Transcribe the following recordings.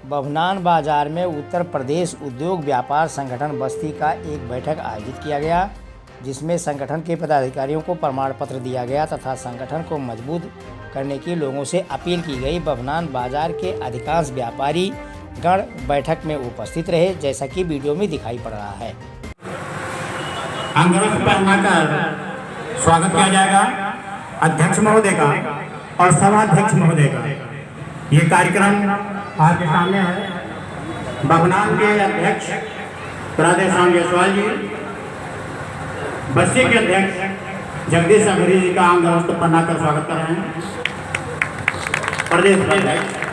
बभनान बाजार में उत्तर प्रदेश उद्योग व्यापार संगठन बस्ती का एक बैठक आयोजित किया गया, जिसमें संगठन के पदाधिकारियों को प्रमाण पत्र दिया गया तथा संगठन को मजबूत करने की लोगों से अपील की गई। बभनान बाजार के अधिकांश व्यापारी गण बैठक में उपस्थित रहे, जैसा कि वीडियो में दिखाई पड़ रहा है। अंगरख पहनाकर स्वागत किया जाएगा अध्यक्ष महोदय का और सभाध्यक्ष महोदय का। ये कार्यक्रम आपके सामने है। बभनान के अध्यक्ष राधेश्याम जायसवाल जी, बस्ती के अध्यक्ष जगदीश अघरी जी का अंगरख पहनाकर स्वागत कर रहे हैं। प्रदेश अध्यक्ष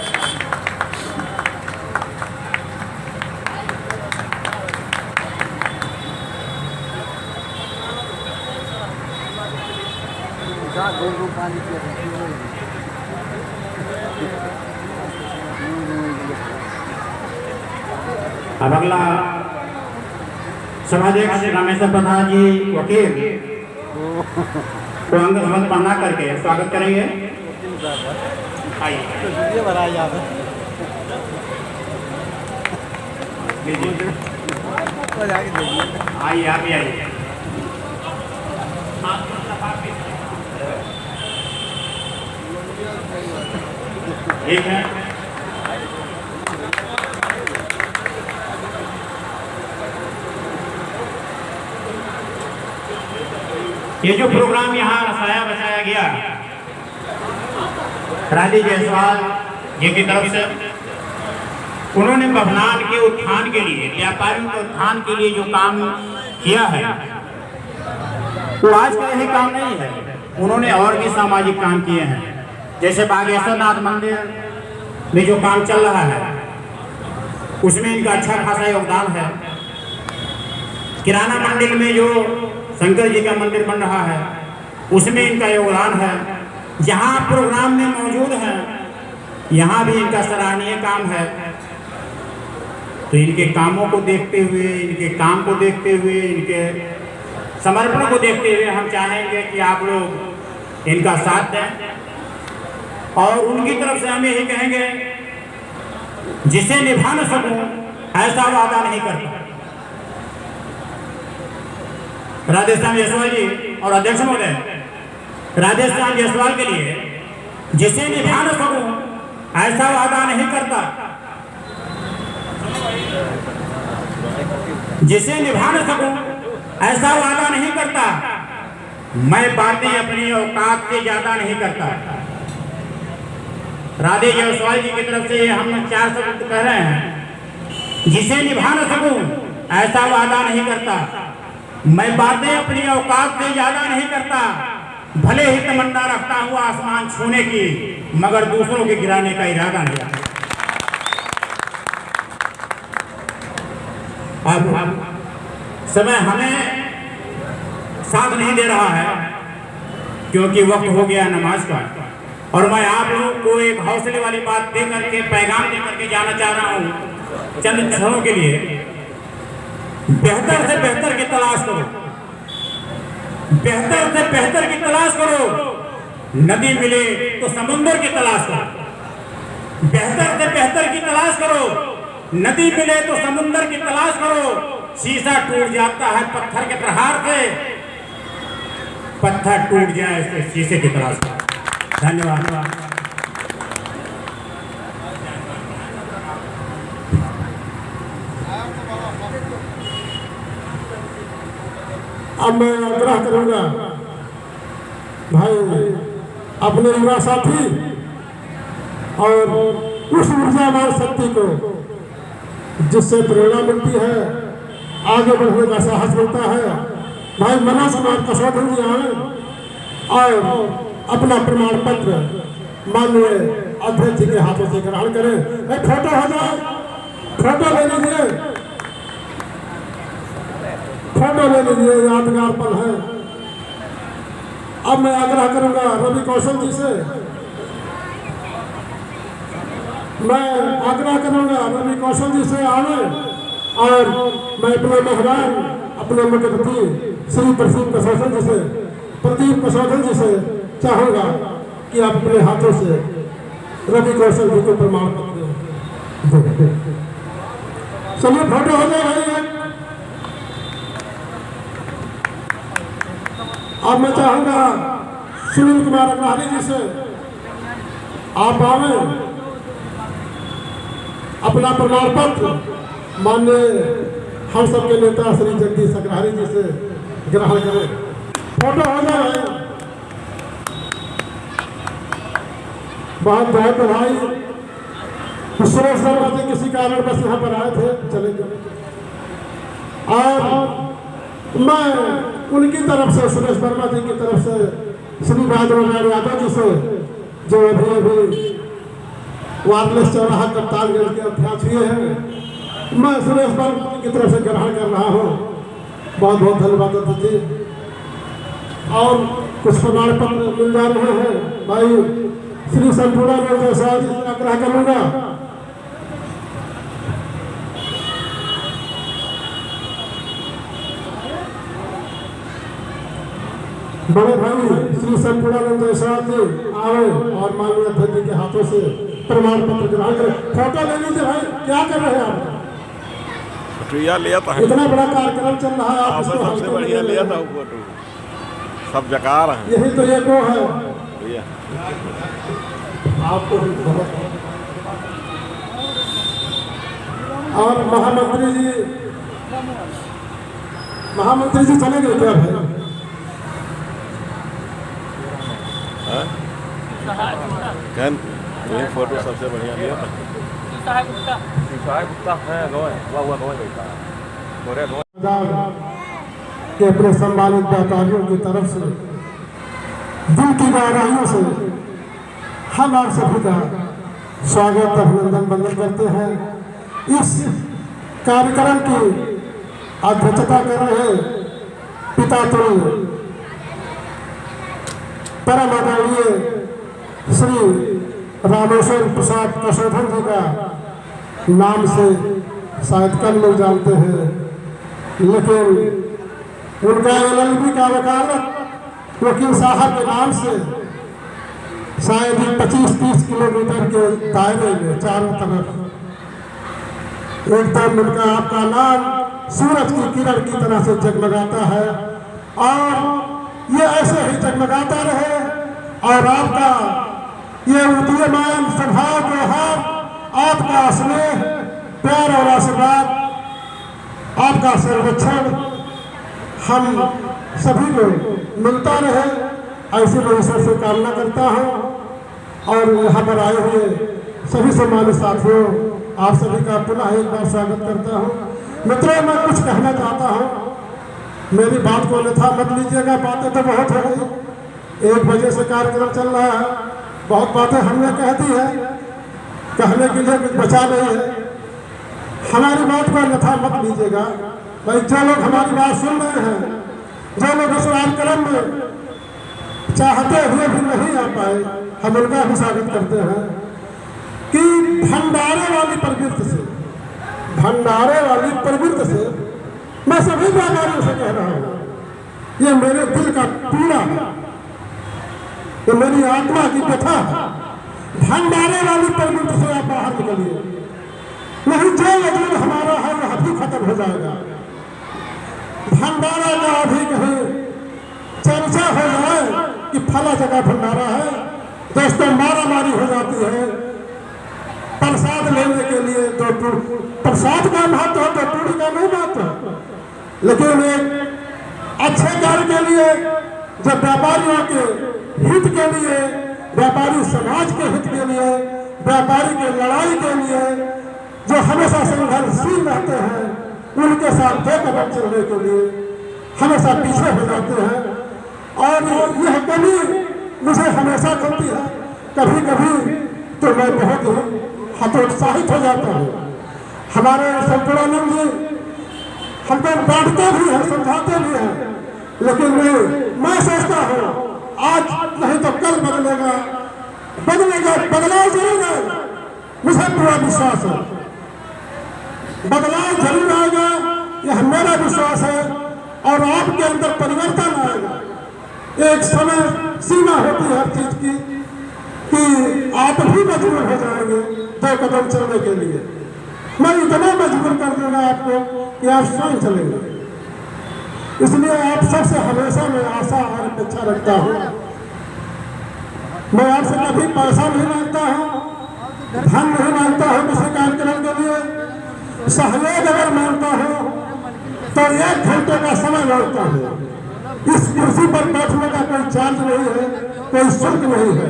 अब अगला सभाध्यक्ष रामेश्वर प्रधान जी वकील को अंगरख पहना करके स्वागत करेंगे। आइए आप भी आइए। ठीक है, ये जो प्रोग्राम यहाँ रचाया बचाया गया राधे जायसवाल जी की तरफ से, उन्होंने बभनान के उत्थान के लिए, व्यापारियों के उत्थान के लिए जो काम किया है वो आज का यही काम नहीं है। उन्होंने और भी सामाजिक काम किए हैं, जैसे बागेश्वर नाथ मंदिर में जो काम चल रहा है उसमें इनका अच्छा खासा योगदान है। किराना मंदिर में जो शंकर जी का मंदिर बन रहा है उसमें इनका योगदान है। जहाँ प्रोग्राम में मौजूद है यहाँ भी इनका सराहनीय काम है। तो इनके कामों को देखते हुए, इनके काम को देखते हुए, इनके समर्पण को देखते हुए हम चाहेंगे कि आप लोग इनका साथ दें और उनकी तरफ से हम यही कहेंगे, जिसे निभा न सकूं ऐसा वादा नहीं करता। राधेश्याम जायसवाल जी और अध्यक्ष महोदय, राधेश्याम जायसवाल के लिए जिसे निभा न सकूं ऐसा वादा नहीं करता, जिसे निभा न सकूं ऐसा वादा नहीं करता, मैं बातें अपनी औकात से ज्यादा नहीं करता। राधे जायसवाल जी की तरफ से हम 4 शब्द कह रहे हैं। जिसे निभा न सकूं ऐसा वादा नहीं करता, मैं बातें अपनी औकात से ज्यादा नहीं करता, भले ही तमन्ना रखता हुआ आसमान छूने की, मगर दूसरों के गिराने का इरादा नहीं रखता। अब समय हमें साथ नहीं दे रहा है क्योंकि वक्त हो गया नमाज का, और मैं आप लोगों को एक हौसले वाली बात दे करके, पैगाम दे करके जाना चाह रहा हूँ। चंद क्षणों के लिए बेहतर से बेहतर की तलाश करो, बेहतर से बेहतर की तलाश करो। नदी मिले तो समुद्र की तलाश करो, बेहतर से बेहतर की तलाश करो। नदी मिले तो समुद्र की तलाश करो। शीशा टूट जाता है पत्थर के प्रहार से, पत्थर टूट जाए तो शीशे की तलाश करो। धन्यवाद। अब मैं आग्रह करूंगा भाई अपने युवा साथी और उस ऊर्जावान शक्ति को जिससे प्रेरणा मिलती है, आगे बढ़ने का साहस मिलता है, भाई मनोज कुमार कसौधन जी आए और अपना प्रमाण पत्र माननीय अध्यक्ष जी के हाथों से ग्रहण करें। फोटो हो जाए, फोटो ले लीजिए, फोटो ले लीजिए, यादगार पल है। अब मैं आग्रह करूंगा रवि कौशल जी से, मैं आग्रह करूंगा रवि कौशल जी से आवे और मैं अपने मेहमान अपने मुख्यमंत्री श्री प्रदीप कसौधन जी से, प्रदीप कसौधन जी से चाहूंगा कि आप अपने हाथों से रवि कौशल जी को प्रमाण पत्र दें। चलिए फोटो हो जाए भाई। अब मैं चाहूंगा सुनील कुमार अग्रवाली जी से आप आवे अपना प्रमाण पत्र माननीय हम सबके नेता श्री जगदीश अग्रवाली जी से ग्रहण करें। फोटो हो जाए भाई। बहुत बहुत भाई सुरेश शर्मा जी किसी कारण बस यहाँ पर आए थे, चले गए। और मैं उनकी तरफ से, सुरेश वर्मा जी की तरफ से, श्री राजेंद्र यादव जी से, जो अभी वायरलेस चौराहा कप्तानगंज के अध्यक्ष हुए हैं, मैं सुरेश वर्मा की तरफ से ग्रहण कर रहा हूँ। बहुत बहुत धन्यवाद दीजिए। और कुछ प्रमाण पत्र मिल जा रहे हैं भाई। श्री संपूर्ण जी से आग्रह करूंगा। बड़े भाई श्री संपूर्णानंद जयसाद जी आए और माननीय अध्यक्ष जी के हाथों से प्रमाण पत्र ग्रहण करें। फोटो ले लीजिए भाई। क्या कर रहे हैं आप? लिया था, इतना बड़ा कार्यक्रम चल रहा है, आप सबसे बढ़िया लिया था फोटो। सब जकार हैं। यही तो ये को है आपको। और महामंत्री जी चले गए क्या भाई? ये फोटो सबसे बढ़िया लिया था। के अपने सम्मानित व्यापारियों की तरफ से दिल की गहराइयों से हम आप सभी का स्वागत अभिनंदन वंदन करते हैं। इस कार्यक्रम की अध्यक्षता कर रहे पिता तुल्य परम आदरणीय श्री रामेश्वर प्रसाद कसोधन जी का नाम से शायद कम लोग जानते हैं, लेकिन उनका LLB का वकालत वकील साहब के नाम से शायद 25-30 किलोमीटर के दायरे में चारों तरफ एकदम उनका आपका नाम सूरज की किरण की तरह से जगमगाता है। और ये ऐसे ही जगमगाता रहे और आपका ये उदीयमान स्वभाव व्यवहार, आपका स्नेह, प्यार और आशीर्वाद, आपका संरक्षण हम सभी को मिलता रहे, ऐसे मैं ईश्वर से कामना करता हूँ। और यहाँ पर आए हुए सभी सम्मानित साथियों, आप सभी का पुनः एक बार स्वागत करता हूँ। मित्रों, मैं कुछ कहना चाहता हूँ, मेरी बात को अन्यथा मत लीजिएगा। बातें तो बहुत हो गई, 1 बजे से कार्यक्रम चल रहा है, बहुत बातें हमने कह दी है, कहने के लिए कुछ बचा नहीं है। हमारी बात को अन्यथा मत लीजिएगा भाई। जो लोग हमारी बात सुन रहे हैं, जो लोग इस कार्यक्रम में चाहते हुए भी नहीं आ पाए, हम उनका भी स्वागत करते हैं कि भंडारे वाली प्रवृत्ति से मैं सभी व्यापारियों से कह रहा हूँ, ये मेरे दिल का पीड़ा है, ये मेरी आत्मा की व्यथा है। भंडारे वाली प्रवृत्ति से आप बाहर निकलिए, नहीं जो वजूद हमारा है वह भी खत्म हो जाएगा। भंडारा का अभी कहीं चर्चा हो जाए कि फला जगह भंडारा है, दोस्तों मारा मारी हो जाती है प्रसाद लेने के लिए। तो प्रसाद का महत्व है, तो पूरी का नहीं महत्व है, लेकिन एक अच्छे कार्य के लिए, जब व्यापारियों के हित के लिए, व्यापारी समाज के हित के लिए, व्यापारी के लड़ाई के लिए जो हमेशा संघर्षशील रहते हैं, उनके साथ 2 कदम चलने के लिए हमेशा पीछे हो जाते हैं। और यह कमी मुझे हमेशा खलती है। कभी कभी तो मैं बहुत ही हतोत्साहित हो जाता हूँ। हमारे संपूर्णानंद जी हमको डांटते भी हैं, समझाते भी हैं, लेकिन मैं सोचता हूँ आज नहीं तो कल बदलेगा, बदलाव जरूर आएगा। मुझे पूरा विश्वास है बदलाव जरूर आएगा, यह मेरा विश्वास है। और आपके अंदर परिवर्तन आएगा। एक समय सीमा होती है हर चीज की, कि आप भी मजबूर हो जाएंगे 2 कदम चलने के लिए। मैं इतना मजबूर कर दूंगा आपको कि आप स्वयं चलेंगे। इसलिए आप सबसे हमेशा मैं आशा और अपेक्षा रखता हूँ। मैं आपसे कभी पैसा नहीं मांगता हूँ, धन नहीं मांगता हूँ किसी कार्यक्रम के लिए। सहयोग अगर मांगता हूँ तो 1 घंटे का समय मांगता हूँ। इस कुर्सी पर बैठने का कोई चार्ज नहीं है, कोई शुल्क नहीं है।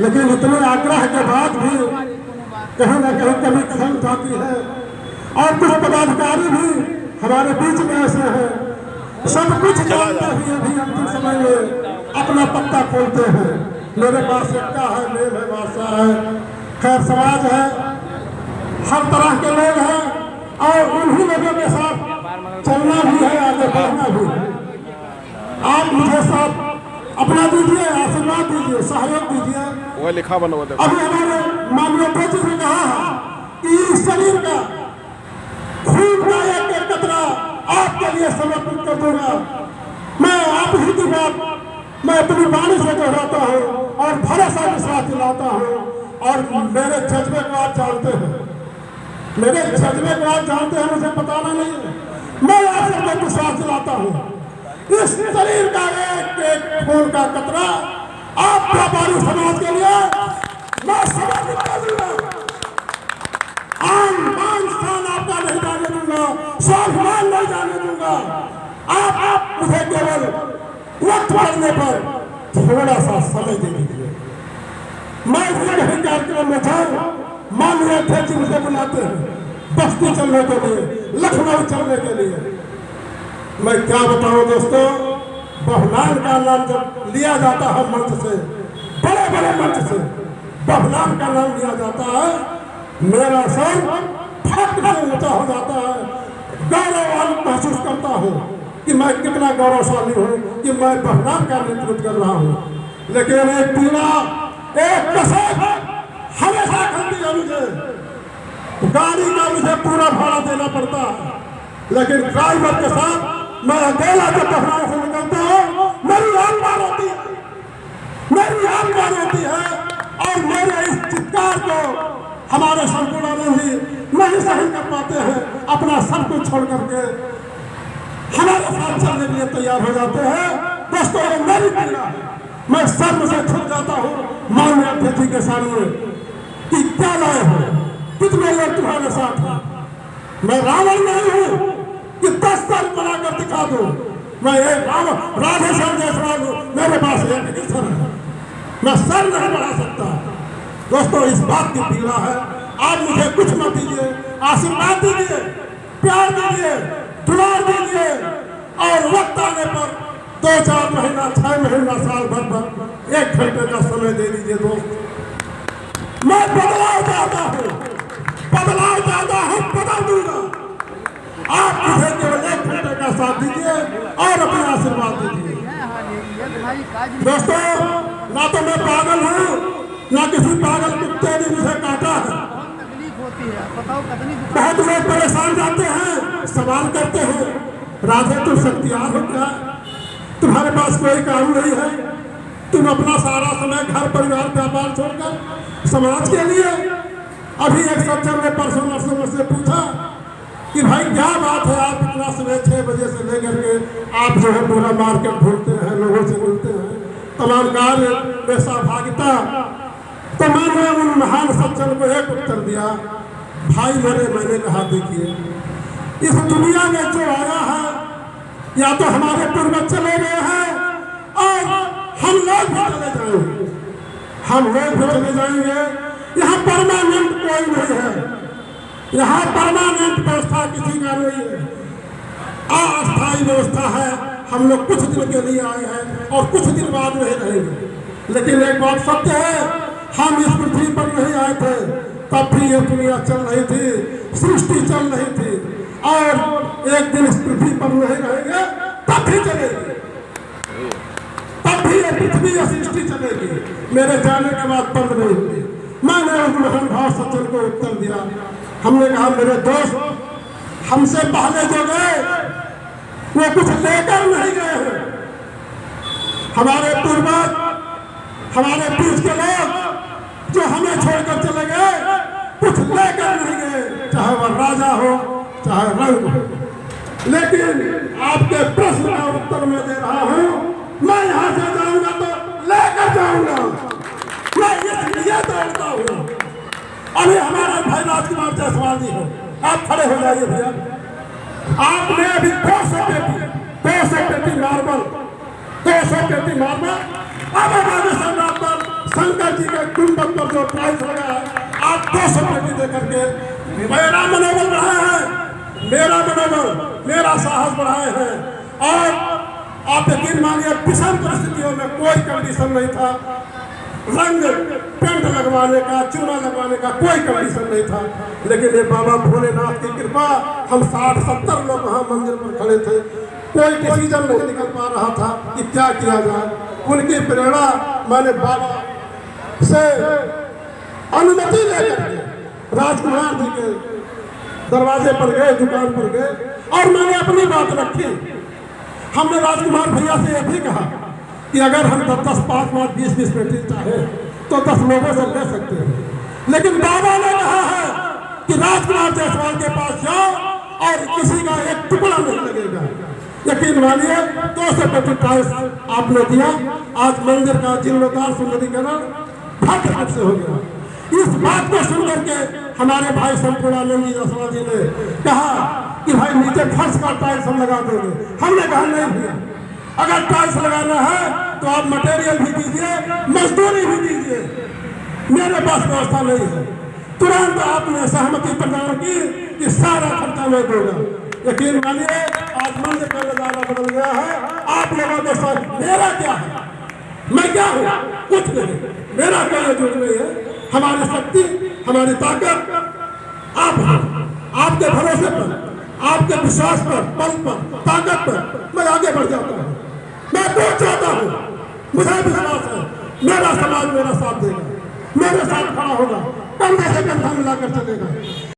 लेकिन इतने आग्रह के बाद भी कहीं ना कहीं कमी खल जाती है। और कुछ पदाधिकारी भी हमारे बीच में ऐसे हैं, सब कुछ जानते हुए भी अंतिम समय में अपना पत्ता खोलते हैं। मेरे पास एक्का है, मेल है, बादशाह है, खैर समाज है, हर तरह के लोग हैं और उन्हीं लोगों के साथ चलना भी है, आगे बढ़ना भी है। आप मुझे साथ अपना दीजिए, आशीर्वाद दीजिए, सहयोग दीजिए। वो लिखा बना हुआ अभी हमारे माननीय अध्यक्ष ने कहा है कि इस शरीर का खून का एक कतरा आपके लिए समर्पित कर दूंगा। मैं आप ही की बात मैं अपनी वाणी से दोहराता हूँ और भरोसा विश्वास दिलाता हूँ। और मेरे जज्बे को आप जानते हैं, मेरे जज्बे को आप जानते हैं, मुझे बताना नहीं है। मैं आप सबको विश्वास दिलाता हूँ इस शरीर का एक खून का कतरा आप व्यापारी समाज के लिए मैं समर्पित कर दूंगा। मान स्थान आपका नहीं जाने दूंगा, स्वाभिमान नहीं जाने दूंगा। आप मुझे केवल वक्त पड़ने पर थोड़ा सा समय दे दीजिए। मैं कहीं कार्यक्रम में जाऊं, माननीय अध्यक्ष मुझे बुलाते हैं बस्ती चलने के लिए, लखनऊ चलने के लिए। मैं क्या बताऊं दोस्तों, बहुनाम का नाम जब लिया जाता है मंच से, बड़े बड़े मंच से बहुनाम का नाम लिया जाता है, मेरा सर फट से ऊंचा हो जाता है। गौरव महसूस करता हूँ कि मैं कितना गौरवशाली हूँ कि मैं बहुनाम का नेतृत्व कर रहा हूँ। लेकिन एक पीड़ा, एक कसक हमेशा खलती है मुझे। गाड़ी का मुझे पूरा भाड़ा देना पड़ता है, लेकिन ड्राइवर के साथ मैं अकेला जब बहुनाम से निकलता हूँ, मेरी आत्मा रोती है, मेरी आत्मा रोती है। और मेरे इस चित्कार को हमारे संपूर्णानंद जी नहीं सहन कर पाते हैं, अपना सब कुछ छोड़ करके हमारे साथ चलने के लिए तैयार हो जाते हैं। दोस्तों ये मेरी पीड़ा है, मैं शर्म से छूट जाता हूँ माननीय अध्यक्ष जी के सामने कि क्या लाए हो, कितने लोग तुम्हारे साथ हैं। मैं रावण नहीं हूँ कि 10 साल बनाकर दिखा दूं। मैं एक राधे श्याम जायसवाल हूँ, मेरे पास एक सर है, मैं सर नहीं बढ़ा सकता। दोस्तों इस बात की पीड़ा है। आप मुझे कुछ मत दीजिए, आशीर्वाद दीजिए, प्यार दीजिए, दुलार दीजिए और वक्त आने पर 2-4 महीना, 6 महीना, साल भर पर 1 घंटे का समय दे दीजिए। दोस्त मैं बदलाव चाहता हूँ, बदलाव चाहता हूँ, बदल दूंगा। आप मुझे केवल 1 घंटे का साथ दीजिए और अपना आशीर्वाद दीजिए। दोस्तों ना तो मैं पागल हूँ, ना किसी पागल कुत्ते ने मुझे काटा है। बहुत लोग परेशान जाते हैं, सवाल करते हैं, राधे तुम शक्तियार हो क्या, तुम्हारे पास कोई काम नहीं है, तुम अपना सारा समय घर परिवार व्यापार छोड़कर समाज के लिए। अभी एक सज्जन ने परसों मुझसे पूछा कि भाई क्या बात है, आप इतना सुबह 6 बजे से लेकर के आप जो है पूरा मार्केट घूमते हैं, लोगों से मिलते हैं, तमाम कार्य में सहभागिता। तो मैंने उन महान सज्जन को एक उत्तर दिया, भाई मैंने कहा देखिए इस दुनिया में जो आया है या तो हमारे पूर्वज चले गए हैं और हम लोग भी चले जाएंगे, हम लोग भी चले जाएंगे। यहाँ परमानेंट कोई नहीं है, यहाँ परमानेंट व्यवस्था किसी का नहीं है, अस्थायी व्यवस्था है। हम लोग कुछ दिन के लिए आए हैं और कुछ दिन बाद नहीं रहेंगे। लेकिन एक बात सत्य है, हम इस पृथ्वी पर नहीं आए थे तब भी ये दुनिया चल रही थी, सृष्टि चल रही थी और एक दिन इस पृथ्वी पर नहीं रहेंगे तब भी चलेगी, तब भी ये पृथ्वी या सृष्टि चलेगी। मेरे जाने के बाद बंद नहीं हुई। मैंने उस महान भाव सज्जन को उत्तर दिया, हमने कहा मेरे दोस्त हमसे पहले जो गए वो कुछ लेकर नहीं गए हैं। हमारे पूर्वज, हमारे बीच के लोग जो हमें छोड़कर चले गए कुछ लेकर नहीं गए, चाहे वह राजा हो चाहे रंग हो। लेकिन आपके प्रश्न का उत्तर मैं दे रहा हूं, मैं यहां से जाऊंगा तो लेकर जाऊंगा, मैं इसलिए दौड़ता हूं। अभी हमारा भाई राजकुमार जायसवाल जी हो, आप खड़े हो जाइए भैया। आपने अभी 200 पेटी मार्बल, 200 पेटी मार्बल अब हमारे सम्राट पर शंकर जी के गुंबद पर जो प्राइस लगा है, आप 200 पेटी दे करके मेरा मनोबल बढ़ाया है, मेरा मनोबल, मेरा साहस बढ़ाए हैं। और आप यकीन मानिए विषम परिस्थितियों में कोई कंडीशन नहीं था, रंग पेंट लगवाने का, चूना लगवाने का कोई कंडीशन नहीं था। लेकिन ये बाबा भोलेनाथ की कृपा, हम 60-70 लोग वहाँ मंदिर पर खड़े थे, कोई डिसीजन नहीं निकल पा रहा था कि क्या किया जाए। उनकी प्रेरणा मैंने बाबा से अनुमति लेकर राजकुमार जी के दरवाजे पर गए, दुकान पर गए और मैंने अपनी बात रखी। हमने राजकुमार भैया से यह भी कहा कि अगर हम 10, 5, 20 पेटी चाहे तो 10 लोगों से ले सकते हैं। लेकिन बाबा ने कहा है कि राजकुमार जायसवाल के पास जाओ और किसी का एक टुकड़ा नहीं लगेगा। यकीन मानिए 200 पेटी प्राइस आपने दिया, आज मंदिर का जीर्णोद्धार सुंदरीकरण भव्य रूप से हो गया। इस बात को सुनकर के हमारे भाई संपूर्णानंद जी जायसवाल जी ने कहा कि भाई नीचे फर्श का टाइल्स हम लगा देंगे। हमने कहा नहीं भैया, अगर टाइल्स लगाना है तो आप मटेरियल भी दीजिए, मजदूरी भी दीजिए, मेरे पास व्यवस्था नहीं है। तुरंत आपने सहमति प्रदान की कि सारा खर्चा मैं दूंगा। यकीन मानिए आज मंदिर का नजारा बदल गया है। आप लोगों के साथ मेरा क्या है, मैं क्या हूँ, कुछ नहीं, मेरा कोई वजूद नहीं है। हमारी शक्ति, हमारी ताकत आप हैं। आपके भरोसे पर, आपके विश्वास पर, बल पर, ताकत पर मैं आगे बढ़ जाता हूँ। मैं पहुंच जाता हूँ, मुझे विश्वास है मेरा समाज मेरा साथ देगा, मेरे साथ खड़ा होगा, कंधे से कंधा मिलाकर चलेगा।